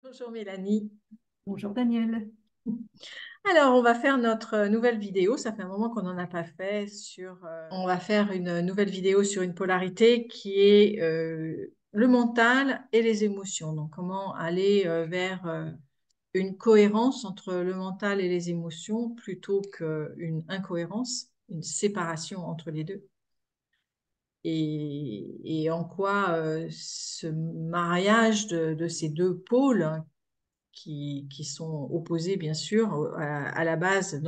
Bonjour Mélanie. Bonjour Daniel. Alors, on va faire notre nouvelle vidéo. Ça fait un moment qu'on n'en a pas fait on va faire une nouvelle vidéo sur une polarité qui est le mental et les émotions. Donc, comment aller vers une cohérence entre le mental et les émotions plutôt qu'une incohérence, une séparation entre les deux. Et en quoi ce mariage de ces deux pôles qui sont opposés, bien sûr, à la base,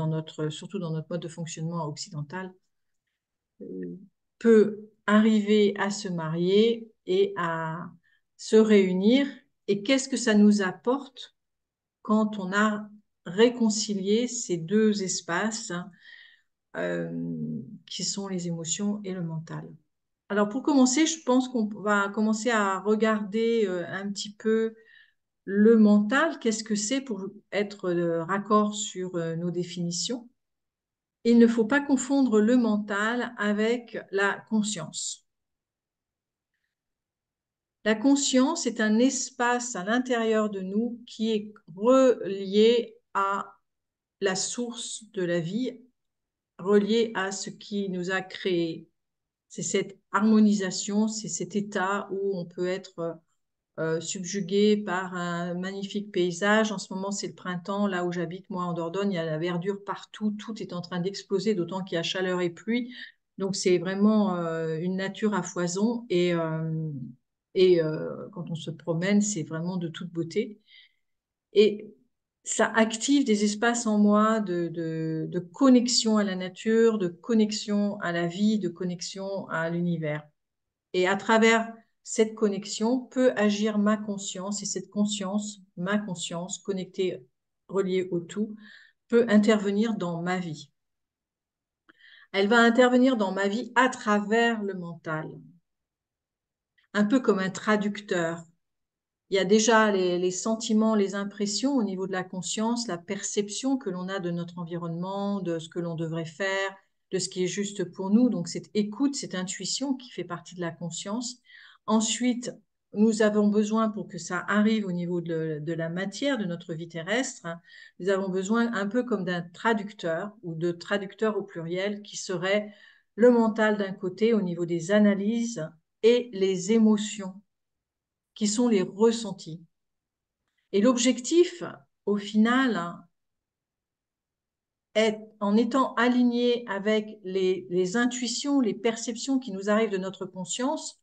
surtout dans notre mode de fonctionnement occidental, euh, peut arriver à se marier et à se réunir. Et qu'est-ce que ça nous apporte quand on a réconcilié ces deux espaces euh, qui sont les émotions et le mental? Alors pour commencer, je pense qu'on va commencer à regarder un petit peu le mental, qu'est-ce que c'est pour être raccord sur nos définitions? Il ne faut pas confondre le mental avec la conscience. La conscience est un espace à l'intérieur de nous qui est relié à la source de la vie, relié à ce qui nous a créés. C'est cette harmonisation, c'est cet état où on peut être subjugué par un magnifique paysage. En ce moment, c'est le printemps. Là où j'habite, moi, en Dordogne, il y a la verdure partout. Tout est en train d'exploser, d'autant qu'il y a chaleur et pluie. Donc, c'est vraiment une nature à foison. Quand on se promène, c'est vraiment de toute beauté. Et ça active des espaces en moi de connexion à la nature, de connexion à la vie, de connexion à l'univers. Et à travers cette connexion peut agir ma conscience et cette conscience, ma conscience connectée, reliée au tout, peut intervenir dans ma vie. Elle va intervenir dans ma vie à travers le mental, un peu comme un traducteur. Il y a déjà les sentiments, les impressions au niveau de la conscience, la perception que l'on a de notre environnement, de ce que l'on devrait faire, de ce qui est juste pour nous. Donc cette écoute, cette intuition qui fait partie de la conscience. Ensuite, nous avons besoin pour que ça arrive au niveau de la matière de notre vie terrestre, hein, nous avons besoin un peu comme d'un traducteur ou de traducteur au pluriel qui serait le mental d'un côté au niveau des analyses et les émotions qui sont les ressentis. Et l'objectif, au final, hein, est, en étant aligné avec les intuitions, les perceptions qui nous arrivent de notre conscience,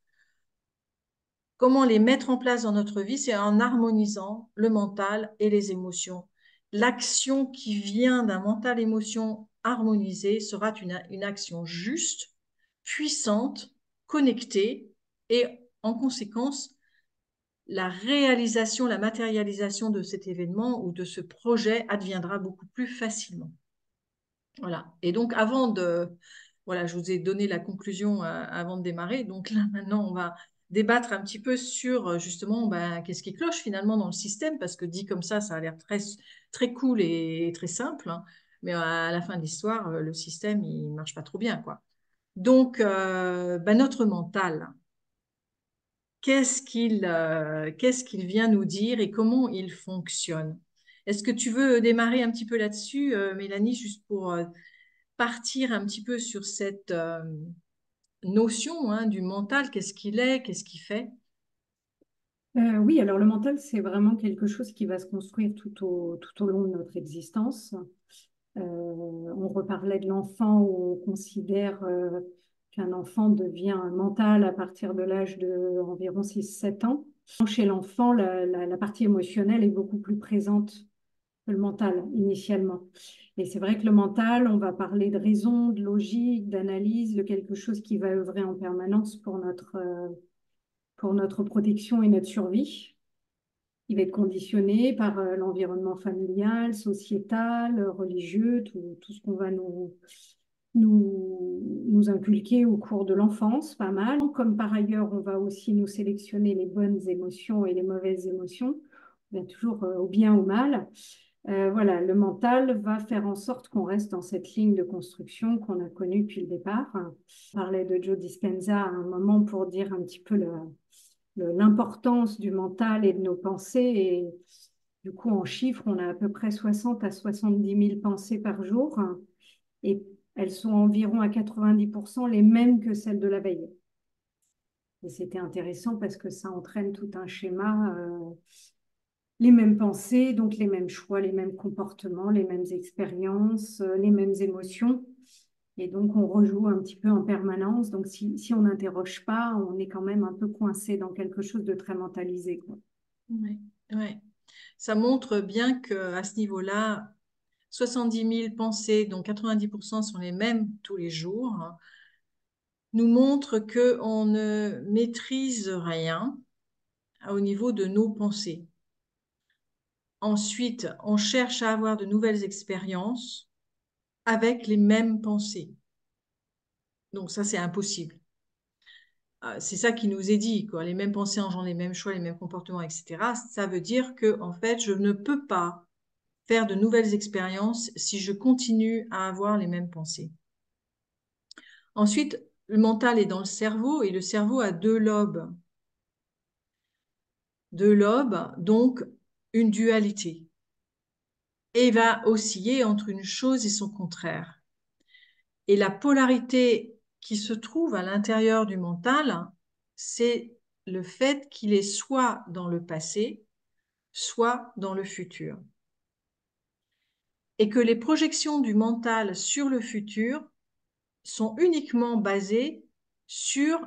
comment les mettre en place dans notre vie, c'est en harmonisant le mental et les émotions. L'action qui vient d'un mental-émotion harmonisé sera une action juste, puissante, connectée et en conséquence la réalisation, la matérialisation de cet événement ou de ce projet adviendra beaucoup plus facilement. Voilà. Et donc, voilà, je vous ai donné la conclusion avant de démarrer. Donc là, maintenant, on va débattre un petit peu sur justement, ben, qu'est-ce qui cloche finalement dans le système, parce que dit comme ça a l'air très, très cool et très simple, hein. Mais à la fin de l'histoire, le système, il marche pas trop bien, quoi. Donc, ben, notre mental, qu'est-ce qu'il vient nous dire et comment il fonctionne. Est-ce que tu veux démarrer un petit peu là-dessus, Mélanie, juste pour partir un petit peu sur cette notion hein, du mental, qu'est-ce qu'il est, qu'est-ce qu'il fait? Oui, alors le mental, c'est vraiment quelque chose qui va se construire tout au long de notre existence. On reparlait de l'enfant où on considère qu'un enfant devient mental à partir de l'âge de environ 6 7 ans. Chez l'enfant, la partie émotionnelle est beaucoup plus présente que le mental initialement. Et c'est vrai que le mental, on va parler de raison, de logique, d'analyse, de quelque chose qui va œuvrer en permanence pour notre protection et notre survie. Il va être conditionné par l'environnement familial, sociétal, religieux, tout ce qu'on va nous inculquer au cours de l'enfance, pas mal. Comme par ailleurs, on va aussi nous sélectionner les bonnes émotions et les mauvaises émotions, bien toujours au bien ou au mal. Voilà, le mental va faire en sorte qu'on reste dans cette ligne de construction qu'on a connue depuis le départ. On parlait de Joe Dispenza à un moment pour dire un petit peu l'importance du mental et de nos pensées. Du coup, en chiffres, on a à peu près 60 à 70 000 pensées par jour et elles sont environ à 90% les mêmes que celles de la veille. Et c'était intéressant parce que ça entraîne tout un schéma, les mêmes pensées, donc les mêmes choix, les mêmes comportements, les mêmes expériences, les mêmes émotions. Et donc, on rejoue un petit peu en permanence. Donc, si on n'interroge pas, on est quand même un peu coincé dans quelque chose de très mentalisé, quoi. Ouais, ouais. Ça montre bien qu'à ce niveau-là, 70 000 pensées, dont 90% sont les mêmes tous les jours, hein, nous montrent qu'on ne maîtrise rien au niveau de nos pensées. Ensuite, on cherche à avoir de nouvelles expériences avec les mêmes pensées. Donc ça, c'est impossible. C'est ça qui nous est dit, quoi. Les mêmes pensées engendrent les mêmes choix, les mêmes comportements, etc. Ça veut dire que, en fait, je ne peux pas faire de nouvelles expériences si je continue à avoir les mêmes pensées. Ensuite, le mental est dans le cerveau et le cerveau a deux lobes. Deux lobes, donc une dualité. Et va osciller entre une chose et son contraire. Et la polarité qui se trouve à l'intérieur du mental, c'est le fait qu'il est soit dans le passé, soit dans le futur. Et que les projections du mental sur le futur sont uniquement basées sur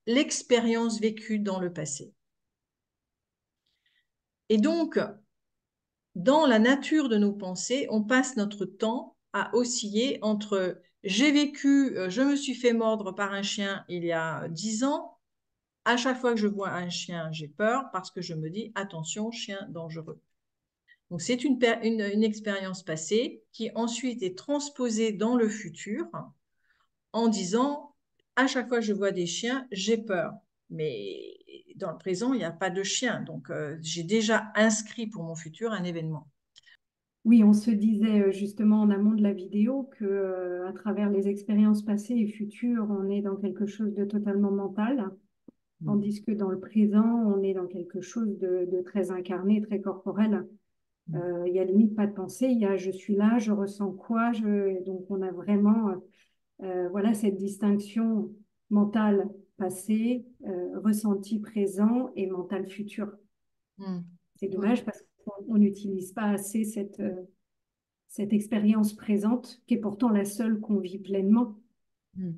l'expérience vécue dans le passé. Et donc, dans la nature de nos pensées, on passe notre temps à osciller entre j'ai vécu, je me suis fait mordre par un chien il y a 10 ans, à chaque fois que je vois un chien, j'ai peur parce que je me dis attention, chien dangereux. Donc c'est une expérience passée qui ensuite est transposée dans le futur en disant à chaque fois que je vois des chiens, j'ai peur. Mais dans le présent, il n'y a pas de chien. Donc j'ai déjà inscrit pour mon futur un événement. Oui, on se disait justement en amont de la vidéo que à travers les expériences passées et futures, on est dans quelque chose de totalement mental, Mm. tandis que dans le présent, on est dans quelque chose de très incarné, très corporel. Il y a limite pas de pensée, il y a je suis là, je ressens quoi, donc on a vraiment voilà cette distinction mentale passé, ressenti présent et mental futur. Mm. C'est Oui. dommage parce qu'on n'utilise pas assez cette expérience présente, qui est pourtant la seule qu'on vit pleinement. Mm.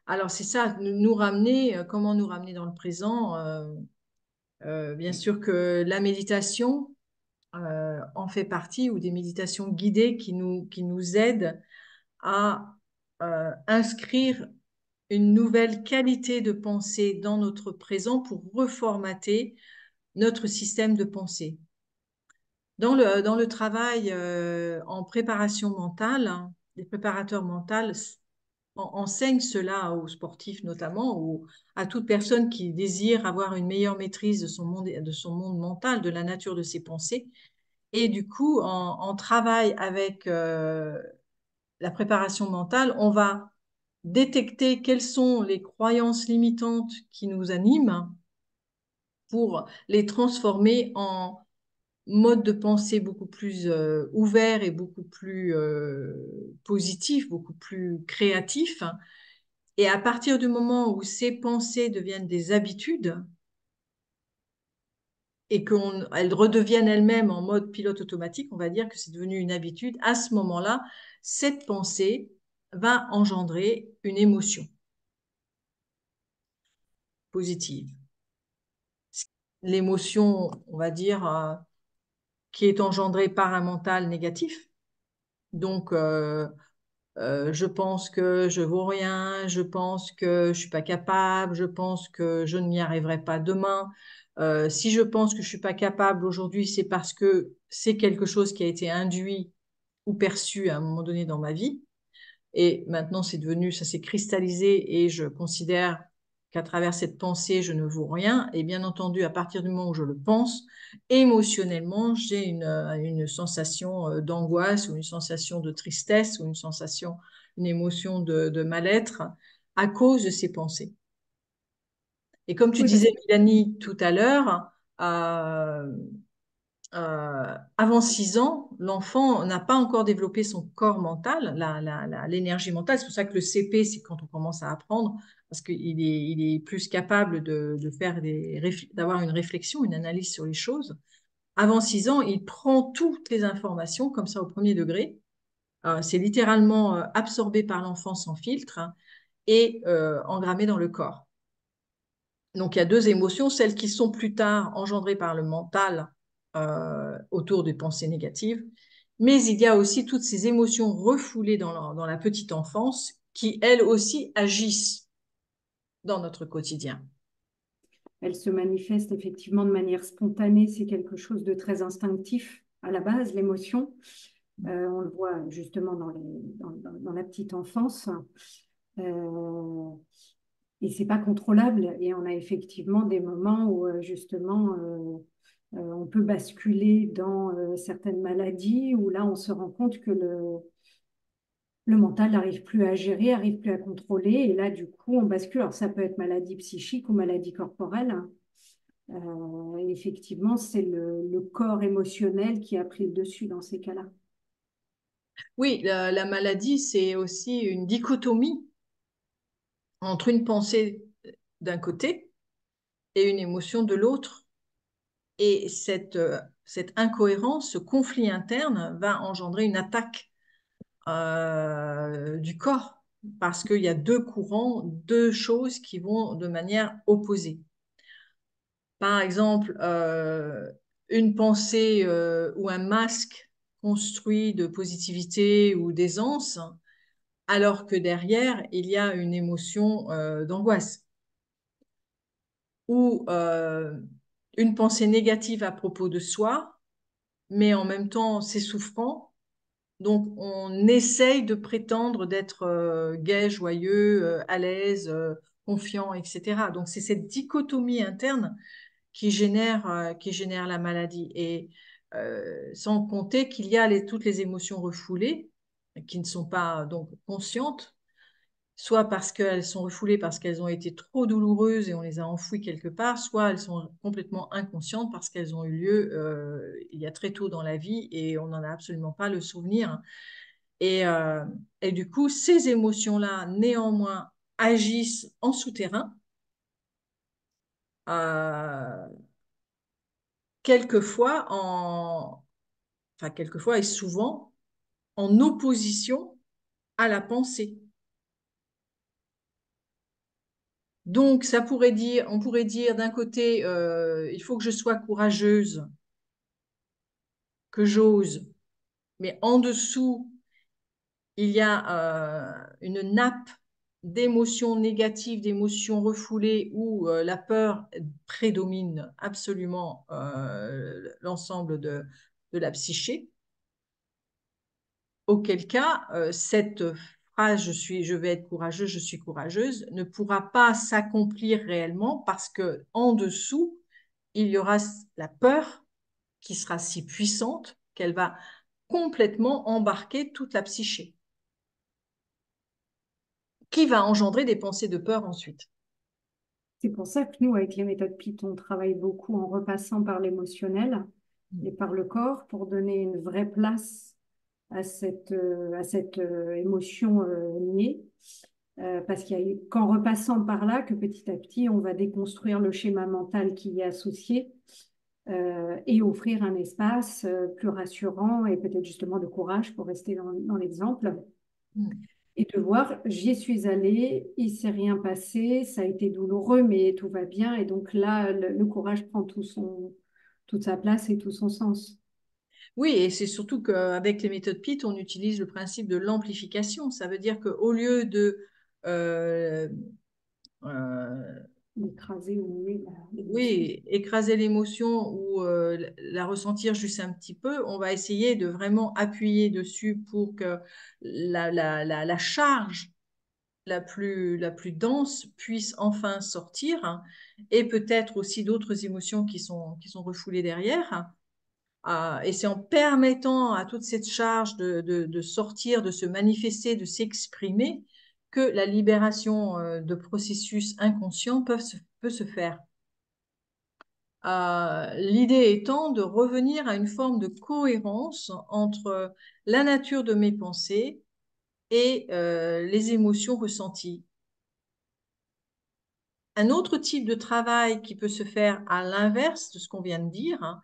Alors c'est ça, nous ramener, comment nous ramener dans le présent. Bien sûr que la méditation en fait partie, ou des méditations guidées qui nous aident à inscrire une nouvelle qualité de pensée dans notre présent pour reformater notre système de pensée. Dans le travail en préparation mentale, hein, les préparateurs mentaux enseignent cela aux sportifs notamment, ou à toute personne qui désire avoir une meilleure maîtrise de son monde mental, de la nature de ses pensées. Et du coup, en travail avec la préparation mentale, on va détecter quelles sont les croyances limitantes qui nous animent pour les transformer en mode de pensée beaucoup plus ouvert et beaucoup plus positif, beaucoup plus créatif. Et à partir du moment où ces pensées deviennent des habitudes et qu'elles redeviennent elles-mêmes en mode pilote automatique, on va dire que c'est devenu une habitude, à ce moment-là, cette pensée va engendrer une émotion positive. L'émotion, on va dire, qui est engendrée par un mental négatif. Donc, je pense que je vaux rien, je pense que je suis pas capable, je pense que je n'y arriverai pas demain. Si je pense que je suis pas capable aujourd'hui, c'est parce que c'est quelque chose qui a été induit ou perçu à un moment donné dans ma vie. Et maintenant, c'est devenu, ça s'est cristallisé et je considère qu'à travers cette pensée, je ne vaux rien. Et bien entendu, à partir du moment où je le pense, émotionnellement, j'ai une sensation d'angoisse ou une sensation de tristesse ou une sensation, une émotion de mal-être à cause de ces pensées. Et comme tu Oui, parce disais, que Mélanie, tout à l'heure, euh, avant 6 ans, l'enfant n'a pas encore développé son corps mental, l'énergie mentale. C'est pour ça que le CP, c'est quand on commence à apprendre, parce qu'il est plus capable de faire d'avoir une réflexion, une analyse sur les choses. Avant 6 ans, il prend toutes les informations comme ça au premier degré. C'est littéralement absorbé par l'enfant sans filtre, hein, et engrammé dans le corps. Donc, il y a deux émotions, celles qui sont plus tard engendrées par le mental autour des pensées négatives, mais il y a aussi toutes ces émotions refoulées dans la petite enfance qui, elles aussi, agissent dans notre quotidien. Elle se manifeste effectivement de manière spontanée, c'est quelque chose de très instinctif à la base, l'émotion. On le voit justement dans la petite enfance. Euh, et c'est pas contrôlable. Et on a effectivement des moments où justement on peut basculer dans certaines maladies où là on se rend compte que le mental n'arrive plus à gérer, n'arrive plus à contrôler. Et là, du coup, on bascule. Alors, ça peut être maladie psychique ou maladie corporelle. Effectivement, c'est le corps émotionnel qui a pris le dessus dans ces cas-là. Oui, la maladie, c'est aussi une dichotomie entre une pensée d'un côté et une émotion de l'autre. Et cette incohérence, ce conflit interne va engendrer une attaque du corps, parce qu'il y a deux courants, deux choses qui vont de manière opposée. Par exemple, une pensée ou un masque construit de positivité ou d'aisance, alors que derrière, il y a une émotion d'angoisse. Ou une pensée négative à propos de soi, mais en même temps, c'est souffrant. Donc, on essaye de prétendre d'être gai, joyeux, à l'aise, confiant, etc. Donc, c'est cette dichotomie interne qui génère la maladie. Et sans compter qu'il y a toutes les émotions refoulées qui ne sont pas donc conscientes, soit parce qu'elles sont refoulées parce qu'elles ont été trop douloureuses et on les a enfouies quelque part, soit elles sont complètement inconscientes parce qu'elles ont eu lieu il y a très tôt dans la vie et on n'en a absolument pas le souvenir. Et, euh, et du coup, ces émotions-là, néanmoins, agissent en souterrain, euh, quelquefois, enfin quelquefois et souvent, en opposition à la pensée. Donc, on pourrait dire d'un côté, il faut que je sois courageuse, que j'ose, mais en dessous, il y a une nappe d'émotions négatives, d'émotions refoulées où la peur prédomine absolument l'ensemble de la psyché. Auquel cas, cette phrase je vais être courageuse, je suis courageuse ne pourra pas s'accomplir réellement parce que en dessous, il y aura la peur qui sera si puissante qu'elle va complètement embarquer toute la psyché, qui va engendrer des pensées de peur ensuite. C'est pour ça que nous, avec les méthodes Python, on travaille beaucoup en repassant par l'émotionnel et par le corps pour donner une vraie place à cette émotion niée. Parce qu'il y a qu'en repassant par là que petit à petit, on va déconstruire le schéma mental qui y est associé et offrir un espace plus rassurant et peut-être justement de courage pour rester dans l'exemple Mm. et de voir, j'y suis allée, il s'est rien passé, ça a été douloureux, mais tout va bien. Et donc là, le courage prend toute sa place et tout son sens. Oui, et c'est surtout qu'avec les méthodes PIT, on utilise le principe de l'amplification. Ça veut dire qu'au lieu de euh, euh, D'écraser ou nier l'émotion. oui, écraser l'émotion ou la ressentir juste un petit peu, on va essayer de vraiment appuyer dessus pour que la charge la plus dense puisse enfin sortir, hein, et peut-être aussi d'autres émotions qui sont refoulées derrière, hein. Et c'est en permettant à toute cette charge de sortir, de se manifester, de s'exprimer, que la libération de processus inconscients peut se faire. L'idée étant de revenir à une forme de cohérence entre la nature de mes pensées et les émotions ressenties. Un autre type de travail qui peut se faire à l'inverse de ce qu'on vient de dire, hein,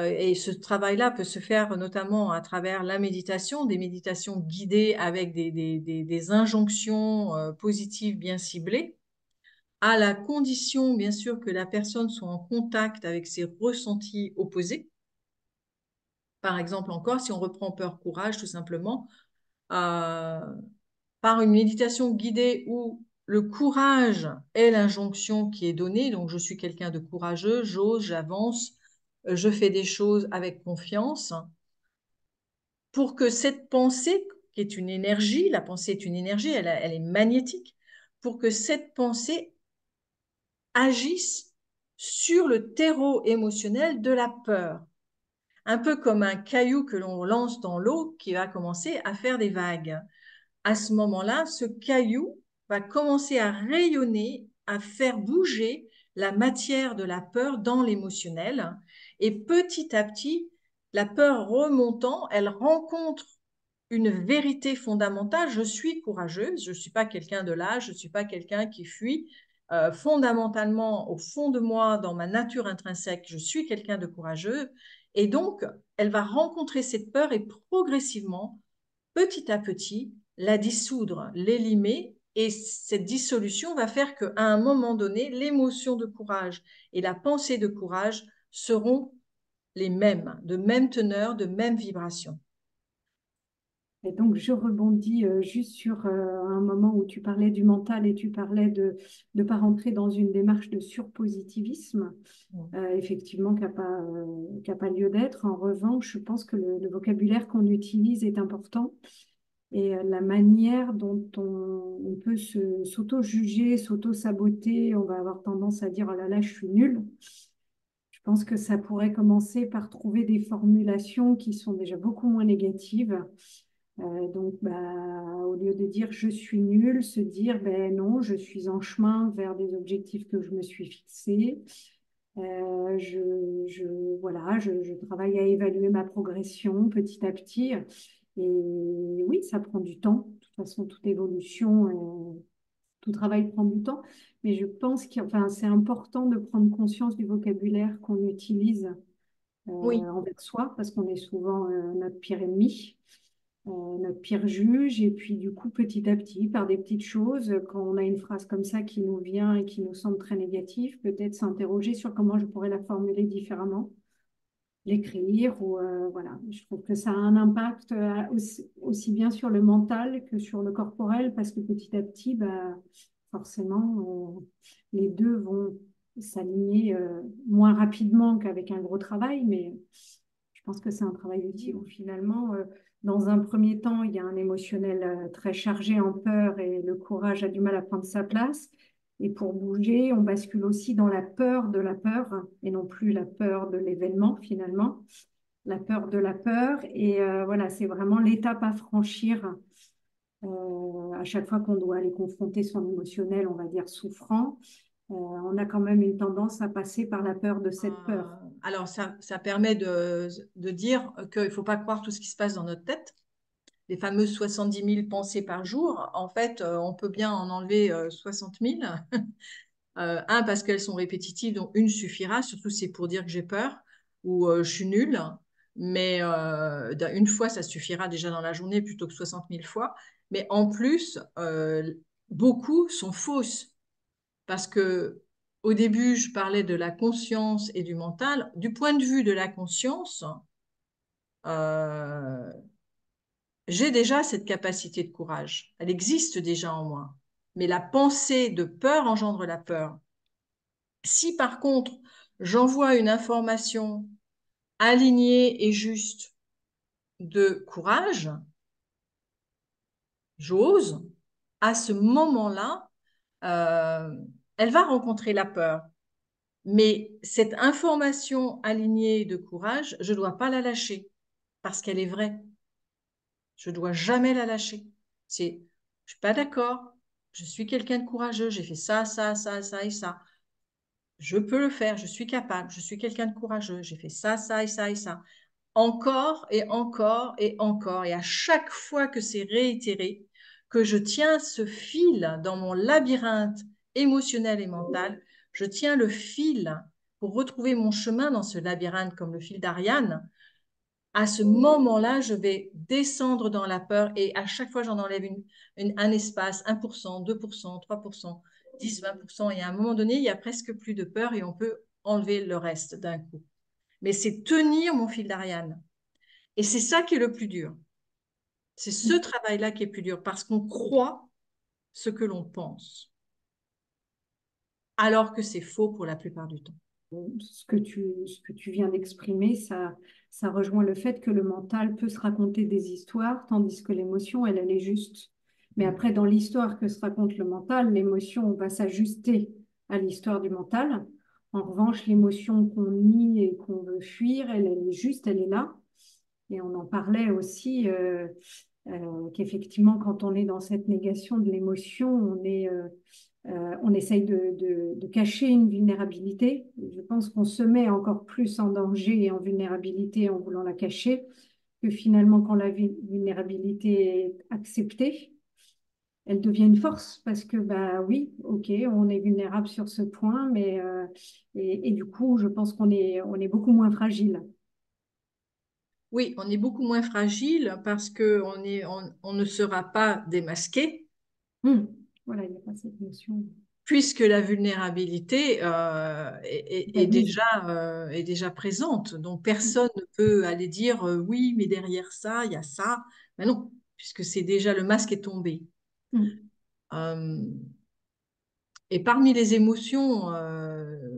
et ce travail-là peut se faire notamment à travers la méditation, des méditations guidées avec des injonctions positives bien ciblées, à la condition, bien sûr, que la personne soit en contact avec ses ressentis opposés. Par exemple, encore, si on reprend peur, courage, tout simplement, euh, par une méditation guidée où le courage est l'injonction qui est donnée, donc je suis quelqu'un de courageux, j'ose, j'avance, je fais des choses avec confiance, pour que cette pensée, qui est une énergie, la pensée est une énergie, elle est magnétique, pour que cette pensée agisse sur le terreau émotionnel de la peur. Un peu comme un caillou que l'on lance dans l'eau qui va commencer à faire des vagues. À ce moment-là, ce caillou va commencer à rayonner, à faire bouger la matière de la peur dans l'émotionnel. Et petit à petit, la peur remontant, elle rencontre une vérité fondamentale. Je suis courageuse, je ne suis pas quelqu'un de lâche, je ne suis pas quelqu'un qui fuit. Fondamentalement, au fond de moi, dans ma nature intrinsèque, je suis quelqu'un de courageux. Et donc, elle va rencontrer cette peur et progressivement, petit à petit, la dissoudre, l'élimer. Et cette dissolution va faire qu'à un moment donné, l'émotion de courage et la pensée de courage seront les mêmes, de même teneur, de même vibration. Et donc, je rebondis juste sur un moment où tu parlais du mental et tu parlais de ne pas rentrer dans une démarche de surpositivisme, effectivement, qui a pas lieu d'être. En revanche, je pense que le vocabulaire qu'on utilise est important et la manière dont on peut s'auto-juger, s'auto-saboter, on va avoir tendance à dire, oh là là, je suis nulle. Je pense que ça pourrait commencer par trouver des formulations qui sont déjà beaucoup moins négatives. Donc, bah, au lieu de dire je suis nul, se dire ben non, je suis en chemin vers des objectifs que je me suis fixés. Voilà, je travaille à évaluer ma progression petit à petit. Et oui, ça prend du temps. De toute façon, toute évolution, tout travail prend du temps. Mais je pense que enfin, c'est important de prendre conscience du vocabulaire qu'on utilise Oui, envers soi, parce qu'on est souvent notre pire ennemi, notre pire juge. Et puis, du coup, petit à petit, par des petites choses, quand on a une phrase comme ça qui nous vient et qui nous semble très négative, peut-être s'interroger sur comment je pourrais la formuler différemment, l'écrire ou voilà. Je trouve que ça a un impact aussi bien sur le mental que sur le corporel parce que petit à petit, bah, forcément, les deux vont s'aligner moins rapidement qu'avec un gros travail, mais je pense que c'est un travail utile où finalement, dans un premier temps, il y a un émotionnel très chargé en peur et le courage a du mal à prendre sa place. Et pour bouger, on bascule aussi dans la peur de la peur et non plus la peur de l'événement finalement, la peur de la peur. Et voilà, c'est vraiment l'étape à franchir à chaque fois qu'on doit aller confronter son émotionnel, on va dire souffrant. On a quand même une tendance à passer par la peur de cette peur. alors, ça permet de dire qu'il ne faut pas croire tout ce qui se passe dans notre tête. Les fameuses 70 000 pensées par jour, en fait, on peut bien en enlever 60 000. Un, parce qu'elles sont répétitives, donc une suffira, surtout si c'est pour dire que j'ai peur ou je suis nulle. Mais une fois, ça suffira déjà dans la journée plutôt que 60 000 fois. Mais en plus, beaucoup sont fausses. Parce que au début, je parlais de la conscience et du mental. Du point de vue de la conscience, euh, j'ai déjà cette capacité de courage. Elle existe déjà en moi. Mais la pensée de peur engendre la peur. Si par contre, j'envoie une information alignée et juste de courage, j'ose, à ce moment-là, euh, elle va rencontrer la peur. Mais cette information alignée de courage, je ne dois pas la lâcher parce qu'elle est vraie. Je ne dois jamais la lâcher. C'est, je suis pas d'accord. Je suis quelqu'un de courageux. J'ai fait ça, ça, ça, ça et ça. je peux le faire, je suis capable, je suis quelqu'un de courageux, j'ai fait ça, ça et ça et ça. Encore et encore et encore. Et à chaque fois que c'est réitéré, que je tiens ce fil dans mon labyrinthe émotionnel et mental, je tiens le fil pour retrouver mon chemin dans ce labyrinthe comme le fil d'Ariane. À ce moment-là, je vais descendre dans la peur et à chaque fois, j'en enlève un espace, 1%, 2%, 3%, 10, 20%. Et à un moment donné, il y a presque plus de peur et on peut enlever le reste d'un coup. Mais c'est tenir mon fil d'Ariane. Et c'est ça qui est le plus dur. C'est ce travail-là qui est plus dur parce qu'on croit ce que l'on pense, alors que c'est faux pour la plupart du temps. Ce que tu viens d'exprimer, ça rejoint le fait que le mental peut se raconter des histoires, tandis que l'émotion, elle est juste. Mais après, dans l'histoire que se raconte le mental, l'émotion va s'ajuster à l'histoire du mental. En revanche, l'émotion qu'on nie et qu'on veut fuir, elle est juste, elle est là. Et on en parlait aussi, qu'effectivement, quand on est dans cette négation de l'émotion, on essaye de cacher une vulnérabilité. Je pense qu'on se met encore plus en danger et en vulnérabilité en voulant la cacher, que finalement, quand la vulnérabilité est acceptée, elle devient une force parce que, bah oui, ok, on est vulnérable sur ce point, mais et du coup, je pense on est beaucoup moins fragile. Oui, on est beaucoup moins fragile parce que on ne sera pas démasqué, Hmm. Voilà, il n'y a pas cette notion puisque la vulnérabilité permise. est déjà présente. Donc personne ne peut aller dire oui, mais derrière ça, il y a ça. Mais non, puisque c'est déjà le masque est tombé. Hmm. Euh, Et parmi les émotions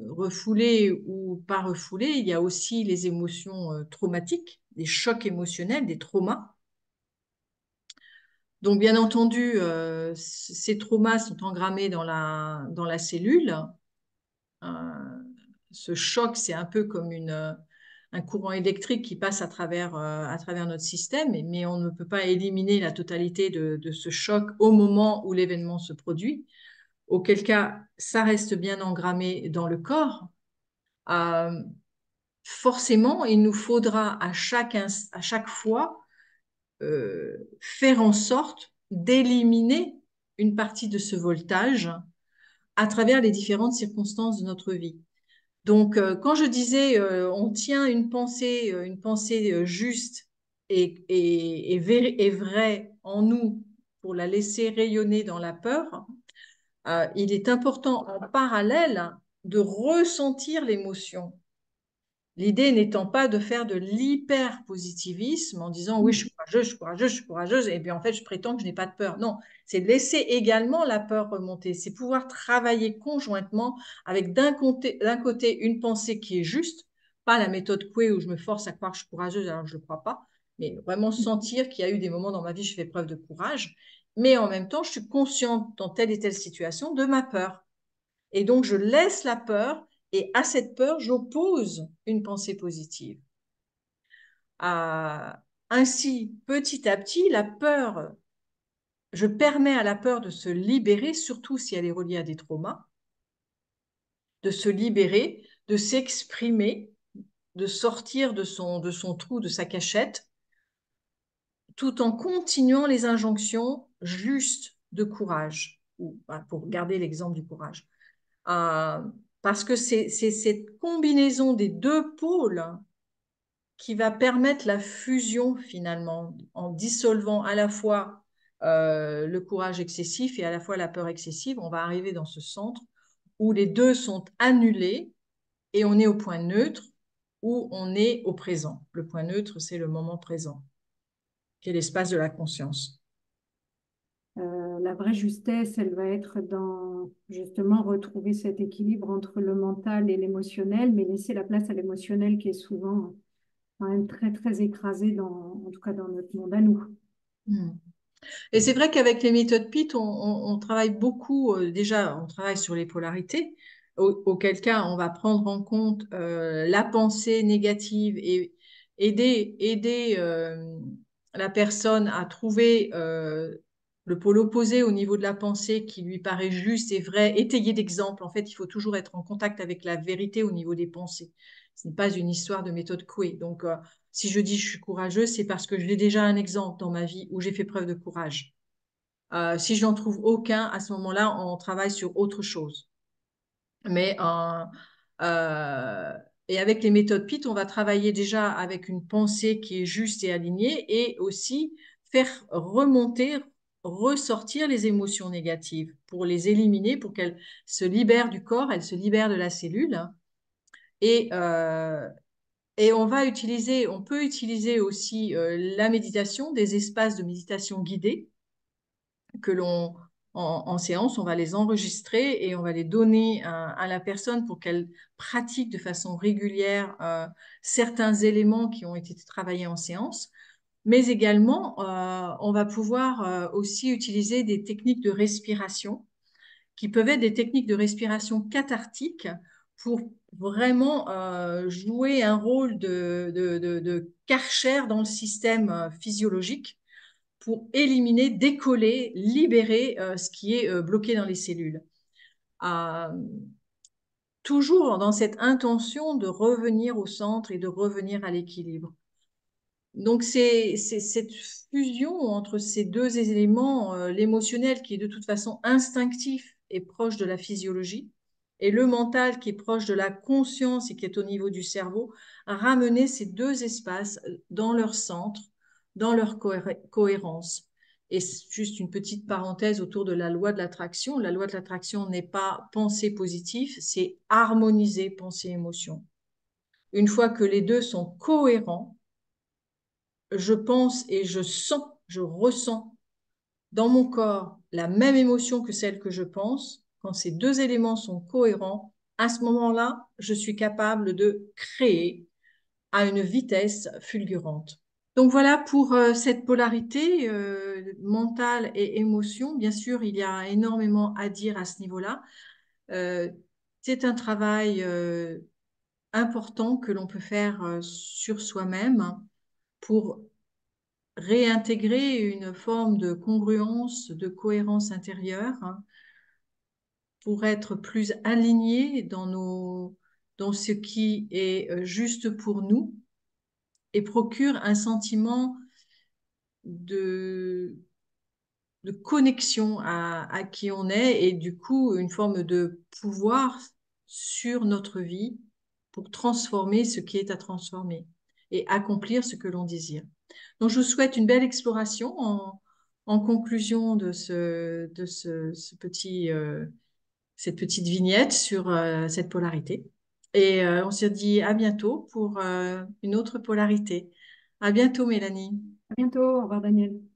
refoulées ou pas refoulées, il y a aussi les émotions traumatiques, des chocs émotionnels, des traumas. Donc, bien entendu, ces traumas sont engrammés dans la cellule. Euh, Ce choc, c'est un peu comme un courant électrique qui passe à travers notre système, mais on ne peut pas éliminer la totalité de ce choc au moment où l'événement se produit, auquel cas ça reste bien engrammé dans le corps. Euh, Forcément, il nous faudra à chaque fois faire en sorte d'éliminer une partie de ce voltage à travers les différentes circonstances de notre vie. Donc, quand je disais on tient une pensée juste et vraie en nous pour la laisser rayonner dans la peur, il est important en parallèle de ressentir l'émotion. L'idée n'étant pas de faire de l'hyper-positivisme en disant oui, je Hmm. suis courageuse, je suis courageuse, je suis courageuse, et puis en fait, je prétends que je n'ai pas de peur. Non, c'est laisser également la peur remonter. C'est pouvoir travailler conjointement avec d'un côté une pensée qui est juste, pas la méthode Coué où je me force à croire que je suis courageuse alors que je ne le crois pas, mais vraiment sentir qu'il y a eu des moments dans ma vie où je fais preuve de courage, mais en même temps, je suis consciente dans telle et telle situation de ma peur. Et donc, je laisse la peur et à cette peur, j'oppose une pensée positive. Euh, Ainsi, petit à petit, la peur, je permets à la peur de se libérer, surtout si elle est reliée à des traumas, de se libérer, de s'exprimer, de sortir de son trou, de sa cachette, tout en continuant les injonctions justes de courage, ou pour garder l'exemple du courage. Euh, Parce que c'est cette combinaison des deux pôles qui va permettre la fusion finalement, en dissolvant à la fois le courage excessif et à la fois la peur excessive. On va arriver dans ce centre où les deux sont annulés et on est au point neutre où on est au présent. Le point neutre, c'est le moment présent, qui est l'espace de la conscience. La vraie justesse, elle va être dans justement retrouver cet équilibre entre le mental et l'émotionnel, mais laisser la place à l'émotionnel qui est souvent quand même très très écrasé en tout cas dans notre monde à nous. Hmm. Et c'est vrai qu'avec les méthodes PIT, on travaille beaucoup, déjà, on travaille sur les polarités, auquel cas on va prendre en compte la pensée négative et aider la personne à trouver le pôle opposé au niveau de la pensée qui lui paraît juste et vrai, étayé d'exemples. En fait, il faut toujours être en contact avec la vérité au niveau des pensées. Ce n'est pas une histoire de méthode Coué. Donc, si je dis je suis courageuse, c'est parce que j'ai déjà un exemple dans ma vie où j'ai fait preuve de courage. Si je n'en trouve aucun, à ce moment-là, on travaille sur autre chose. Mais euh, et avec les méthodes PIT, on va travailler déjà avec une pensée qui est juste et alignée et aussi faire remonter, ressortir les émotions négatives pour les éliminer, pour qu'elles se libèrent du corps, elles se libèrent de la cellule. Et, euh, et on peut utiliser aussi la méditation, des espaces de méditation guidés que l'on en séance, on va les enregistrer et on va les donner à la personne pour qu'elle pratique de façon régulière certains éléments qui ont été travaillés en séance. Mais également, on va pouvoir aussi utiliser des techniques de respiration qui peuvent être des techniques de respiration cathartique pour vraiment jouer un rôle de Karcher dans le système physiologique pour éliminer, décoller, libérer ce qui est bloqué dans les cellules. Euh, Toujours dans cette intention de revenir au centre et de revenir à l'équilibre. Donc c'est cette fusion entre ces deux éléments, l'émotionnel qui est de toute façon instinctif et proche de la physiologie, et le mental qui est proche de la conscience et qui est au niveau du cerveau, à ramener ces deux espaces dans leur centre, dans leur cohérence. Et juste une petite parenthèse autour de la loi de l'attraction. La loi de l'attraction n'est pas pensée positive, c'est harmoniser pensée-émotion. Une fois que les deux sont cohérents, je pense et je sens, je ressens dans mon corps la même émotion que celle que je pense, quand ces deux éléments sont cohérents, à ce moment-là, je suis capable de créer à une vitesse fulgurante. Donc voilà pour cette polarité mentale et émotion. Bien sûr, il y a énormément à dire à ce niveau-là. Euh, c'est un travail important que l'on peut faire sur soi-même pour réintégrer une forme de congruence, de cohérence intérieure, hein, pour être plus aligné dans ce qui est juste pour nous et procure un sentiment de, de connexion à qui on est et du coup une forme de pouvoir sur notre vie pour transformer ce qui est à transformer et accomplir ce que l'on désire. Donc, je vous souhaite une belle exploration en conclusion ce petit, cette petite vignette sur cette polarité. Et on se dit à bientôt pour une autre polarité. À bientôt, Mélanie. À bientôt, au revoir Daniel.